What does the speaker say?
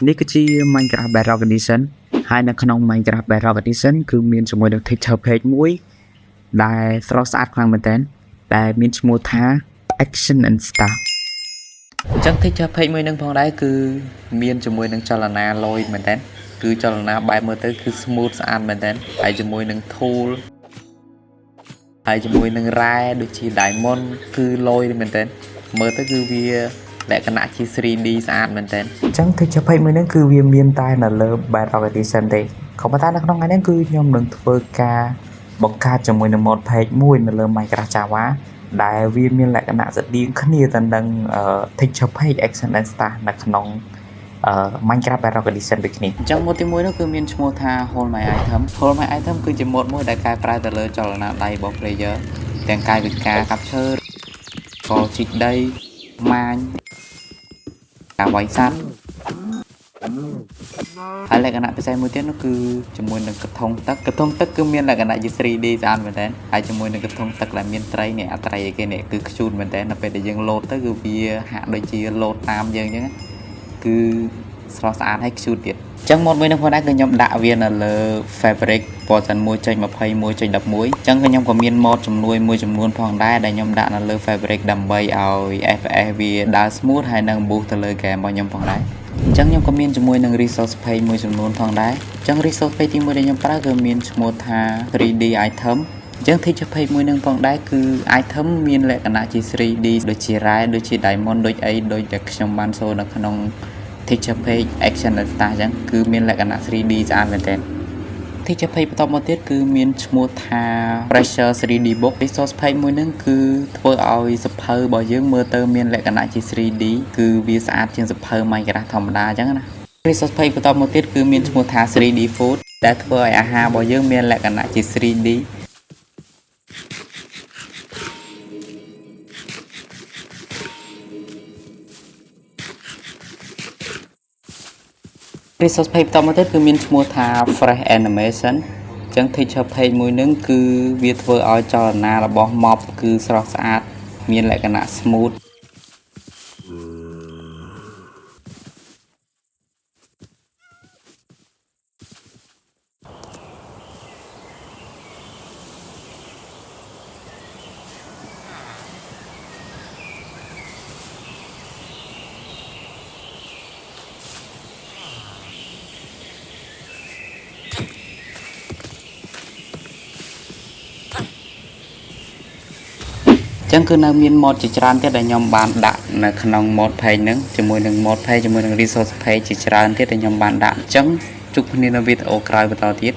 នេះគឺជា Minecraft Bedrock Edition ហើយនៅក្នុង Minecraft Bedrock Edition គឺមានជាមួយនឹង texture page មួយដែលស្រស់ស្អាតខ្លាំងមែនទែនដែលមានឈ្មោះថា Action and Stuff អញ្ចឹង texture page មួយនឹងផងដែរគឺមានជាមួយនឹងចលនាលយមែនទែនគឺចលនាបែបមើលទៅគឺ smooth ស្អាតមែនទែនហើយជាមួយនឹង tool ហើយជាមួយនឹង rare ដូចជា diamond គឺលយមែនទែនមើលទៅគឺវាលក្ខណៈជា 3D ស្អាតមែនទែនអញ្ចឹង texture page មួយហ្នឹងគឺវាមានតែនៅលើ Bedrock Edition ទេក៏ប៉ុន្តែនៅក្នុងថ្ងៃនេះគឺខ្ញុំនឹងធ្វើការបង្កើតជាមួយនឹង mod page មួយនៅលើ Minecraft Java ដែលវាមានលក្ខណៈស្តៀងគ្នាទៅនឹង texture page Action and Stuff នៅក្នុង Minecraft Bedrock Edition ដូចគ្នាអញ្ចឹង mod ទី1នោះគឺមានឈ្មោះថា Hold My Item Hold My Item គឺជា mod មួយដែលកែប្រែទៅលើចលនាដៃរបស់ player ទាំងកាយវិការ capture ក៏ជីកដីម៉ាញការវាយសត្វហើយលក្ខណៈពិសេសមួយទៀតនោះគឺជាមួយនឹងកធុងទឹកគឺមានលក្ខណៈជា 3D ស្អាតមែនទែនហើយជាមួយនឹងកធុងទឹកដែលមានត្រីនេះអត្រីអីគេនេះគឺខ្ជូតមែនទែនដល់ពេលដែលយើងលោតទៅគឺវាហាក់ដូចជាលោតតាមយើងអញ្ចឹងគឺស្រស់ស្អាតហើយខ្ជូតទៀតអញ្ចឹង mod មួយនេះផងដែរគឺខ្ញុំដាក់វានៅលើ Fabric version 1.21.11 អញ្ចឹងខ្ញុំក៏មាន mod ជំនួយមួយចំនួនផងដែរដែលខ្ញុំដាក់នៅលើ Fabric ដើម្បីឲ្យ FPS វាដើរ smooth ហើយនឹង boost ទៅលើ game របស់ខ្ញុំផងដែរអញ្ចឹងខ្ញុំក៏មានជាមួយនឹង resource page មួយចំនួនផងដែរអញ្ចឹង resource page ទី1ដែលខ្ញុំប្រើគឺមានឈ្មោះថា 3D item អញ្ចឹង texture page មួយនឹងផងដែរគឺ item មានលក្ខណៈជា 3D ដូចជា rare ដូចជា diamond ដូចអីដូចតែខ្ញុំបានសូននៅក្នុង texture page Action and Stuff អញ្ចឹងគឺមានលក្ខណៈ 3D ស្អាតមែនទែន texture page បន្តមកទៀតគឺមានឈ្មោះថា Pressure 3D Book resource page មួយនឹងគឺធ្វើឲ្យសភៅរបស់យើងមើលទៅមានលក្ខណៈជា 3D គឺវាស្អាតជាងសភៅ Minecraft ធម្មតាអញ្ចឹងណា resource page បន្តមកទៀតគឺមានឈ្មោះថា 3D Food ដែលធ្វើឲ្យអាហាររបស់យើងមានលក្ខណៈជា 3D resource page បន្តមកទៀតគឺមានឈ្មោះថា Fresh Animation អញ្ចឹង texture page មួយនឹងគឺវាធ្វើឲ្យចលនារបស់ mob គឺស្រស់ស្អាតមានលក្ខណៈ smoothចឹងគឺនៅមាន mod ជាច្រើនទៀតដែលខ្ញុំបានដាក់នៅក្នុង mod page ហ្នឹងជាមួយនឹង mod page ជាមួយនឹង resource page ជាច្រើនទៀតដែលខ្ញុំបានដាក់អញ្ចឹងជួបគ្នានៅវីដេអូក្រោយបន្តទៀត